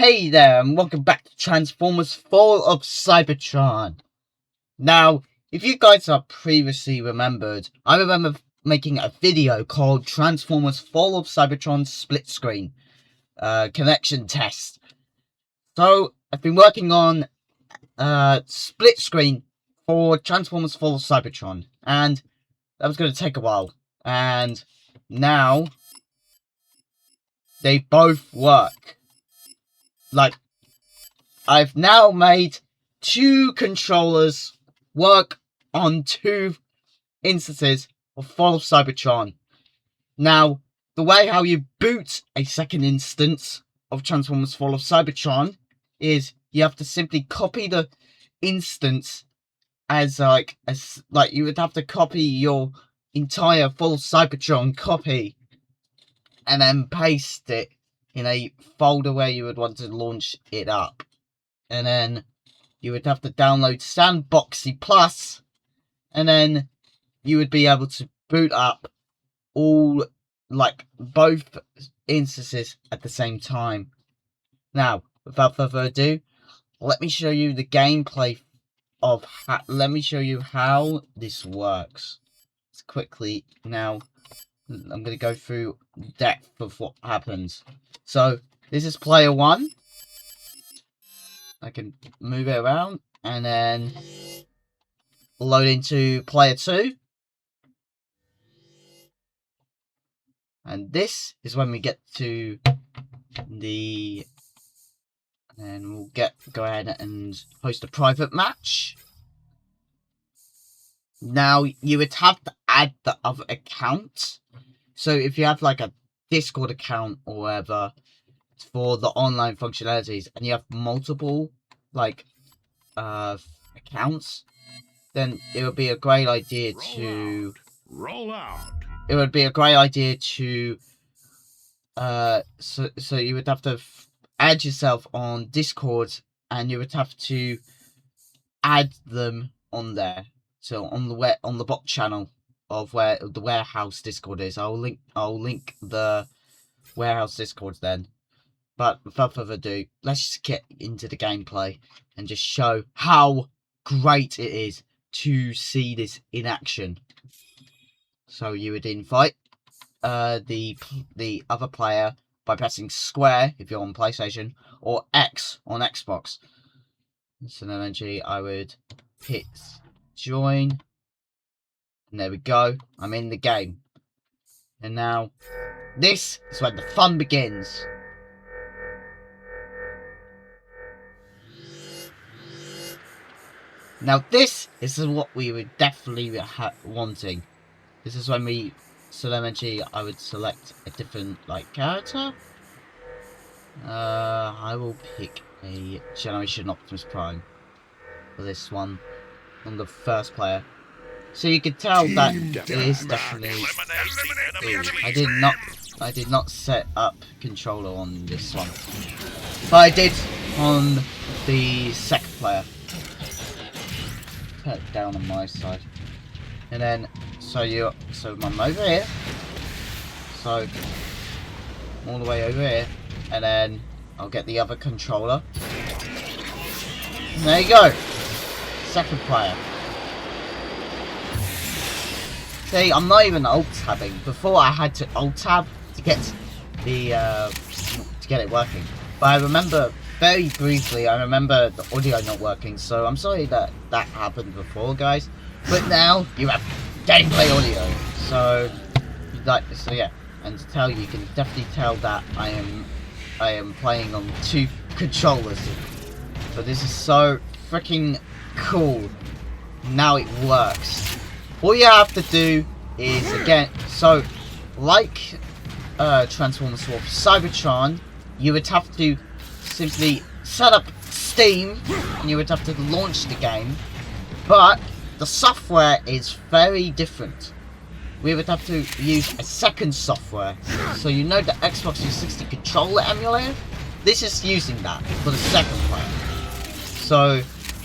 Hey there, and welcome back to Transformers Fall of Cybertron. Now, if you guys are previously remembered, I remember making a video called Transformers Fall of Cybertron Splitscreen connection test. So, I've been working on split screen for Transformers Fall of Cybertron, and that was going to take a while. And now, they both work. Like, I've now made two controllers work on two instances of Fall of Cybertron. Now, the way how you boot a second instance of Transformers Fall of Cybertron is you have to simply copy the instance as you would have to copy your entire Fall of Cybertron copy and then paste it in a folder where you would want to launch it up. And then you would have to download Sandboxy Plus, and then you would be able to boot up all, both instances at the same time. Now, without further ado, let me show you the gameplay of let me show you how this works. Let's quickly now. I'm going to go through depth of what happens. So, this is player 1. I can move it around and then load into player 2. And this is when we get to the... And we'll go ahead and host a private match. Now, you would have to add the other account. So if you have like a Discord account or whatever for the online functionalities, and you have multiple accounts, then it would be a great idea to roll out. It would be a great idea to so you would have to add yourself on Discord, and you would have to add them on there. So on the bot channel of where the warehouse Discord is. I'll link the warehouse Discord then. But without further ado, let's just get into the gameplay and just show how great it is to see this in action. So you would invite the other player by pressing square if you're on PlayStation, or X on Xbox. So then eventually I would hit join. And there we go. I'm in the game. And now, this is when the fun begins. Now, this is what we were definitely wanting. This is when we... So then eventually I would select a different, character. I will pick a Generation Optimus Prime for this one. I'm the first player. So you can tell that it is definitely... I did not set up controller on this one. But I did on the second player. Put it down on my side. And then, so I'm over here. So, all the way over here. And then, I'll get the other controller. And there you go. Second player. See, I'm not even alt-tabbing. Before I had to alt-tab to get it working. But I remember very briefly, I remember the audio not working. So I'm sorry that happened before, guys. But now you have gameplay audio. So yeah. And to tell you can definitely tell that I am playing on two controllers. But this is so freaking cool. Now it works. All you have to do is, again, so, like Transformers Fall of Cybertron, you would have to simply set up Steam, and you would have to launch the game, but the software is very different. We would have to use a second software. So you know the Xbox 360 controller emulator? This is using that for the second player. So,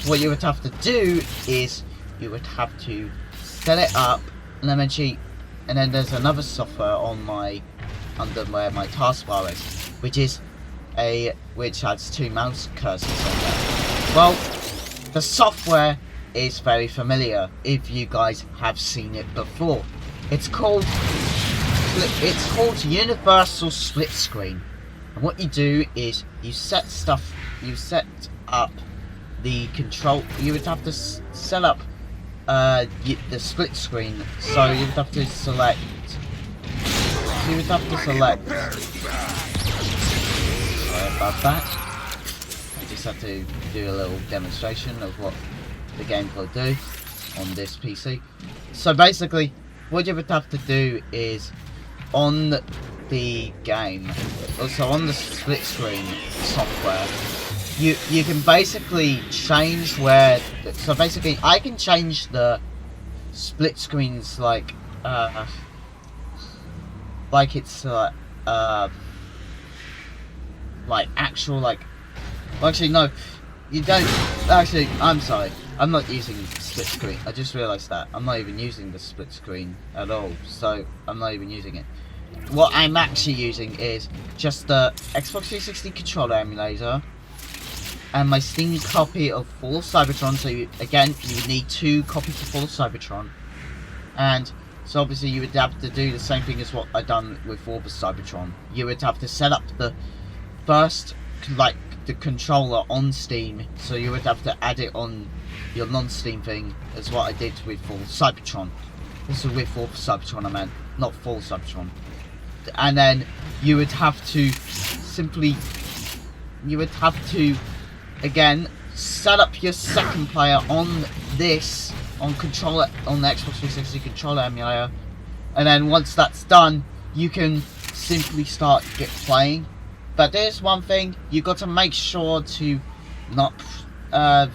what you would have to do is, you would have to set it up, and then there's another software on under where my taskbar is, which is which has 2 mouse cursors on there. Well, the software is very familiar if you guys have seen it before. It's called Universal Splitscreen. And what you do is you set up the control. You would have to set up the split screen. So you would have to select. Sorry about that. I just had to do a little demonstration of what the game will do on this PC. So basically, what you would have to do is on the game, also on the split screen software, you can basically change where. So basically, I can change the split screens like it's like actual like. Well, actually no, you don't. Actually, I'm sorry. I'm not using split screen. I just realised that I'm not even using the split screen at all. So I'm not even using it. What I'm actually using is just the Xbox 360 controller emulator and my Steam copy of Fall of Cybertron. So you would need 2 copies of Fall of Cybertron, and so obviously you would have to do the same thing as what I done with Orb of Cybertron. You would have to set up the first the controller on Steam, so you would have to add it on your non-Steam thing, as what I did with Fall of Cybertron. This is with Orb of Cybertron, I meant, not Fall of Cybertron. And then you would have to again set up your second player on this controller, on the Xbox 360 controller emulator, and then once that's done, you can simply start playing. But there's one thing you got to make sure to not.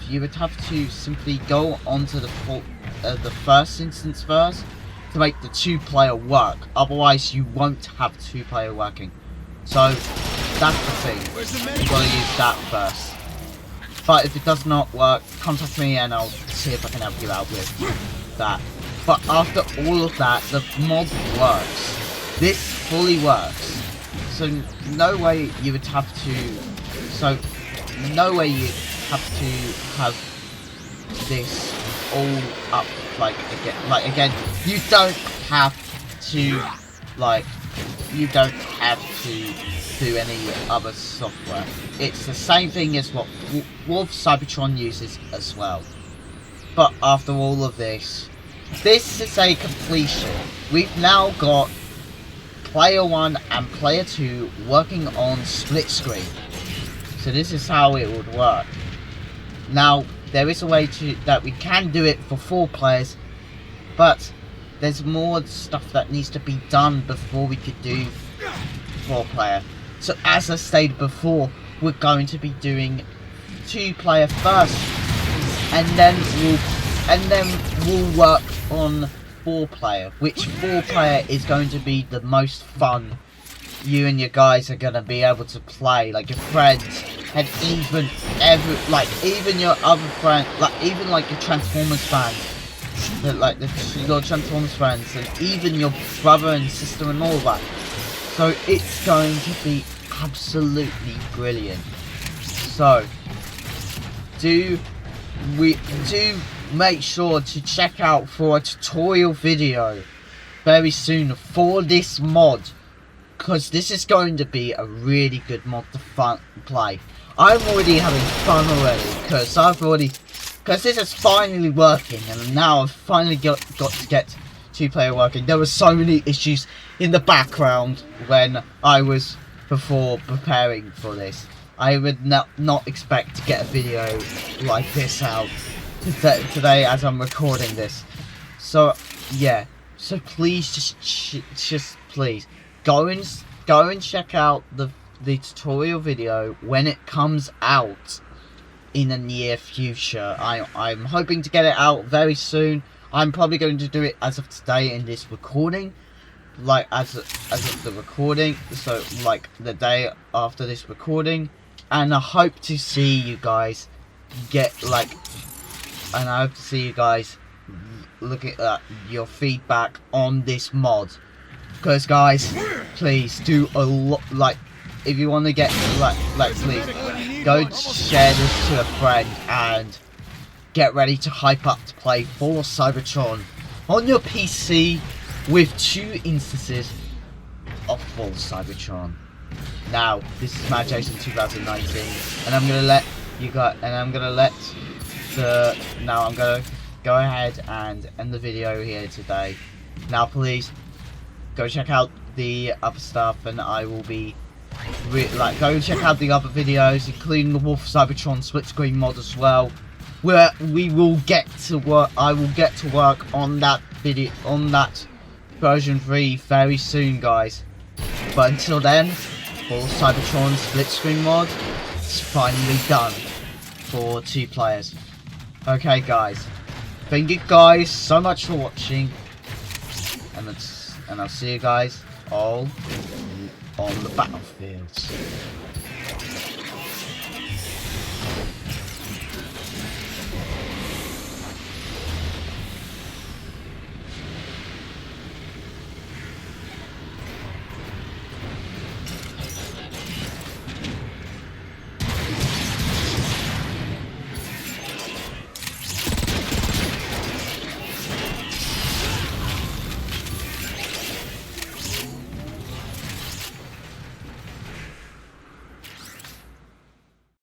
You would have to simply go onto the first instance first to make the 2-player work. Otherwise, you won't have 2-player working. So that's the thing. You gotta use that first. But if it does not work, contact me and I'll see if I can help you out with that. But after all of that, the mod works. This fully works. So no way you would have to. So no way you have to have this all up again. You don't have to do any other software. It's the same thing as what Wolf Cybertron uses as well. But after all of this is a completion. We've now got player 1 and player 2 working on split screen. So this is how it would work. Now there is a way that we can do it for 4 players, but there's more stuff that needs to be done before we could do 4-player. So as I stated before, we're going to be doing 2-player first, and then we'll work on 4-player, which 4-player is going to be the most fun you and your guys are going to be able to play, like your friends, and even your other friends, even your Transformers fans, your Transformers friends, and even your brother and sister and all that. So it's going to be absolutely brilliant. So do make sure to check out for a tutorial video very soon for this mod, because this is going to be a really good mod to play. I'm already having fun already, because this is finally working, and now I've finally got to get 2-player working. There were so many issues in the background when I was before preparing for this. I would not expect to get a video like this out today as I'm recording this. So yeah, so please just please go and check out the tutorial video when it comes out in the near future. I'm hoping to get it out very soon. I'm probably going to do it as of today in this recording, as of the recording, so the day after this recording, and I hope to see you guys look at your feedback on this mod, because guys, please do if you want to get Lex League, go share this to a friend and get ready to hype up to play for Cybertron on your PC with 2 instances of full Cybertron. Now, this is Mad Jason 2019, and I'm gonna let you go. And I'm gonna let the. Now I'm gonna go ahead and end the video here today. Now, please go check out the other stuff, and I will be go check out the other videos, including the Wolf Cybertron Splitscreen mod as well, where we will get to work. I will get to work on that video, on that version 3 very soon, guys. But until then, full Cybertron Splitscreen mod is finally done for 2 players. Okay, guys. Thank you guys so much for watching, and I'll see you guys all on the battlefields.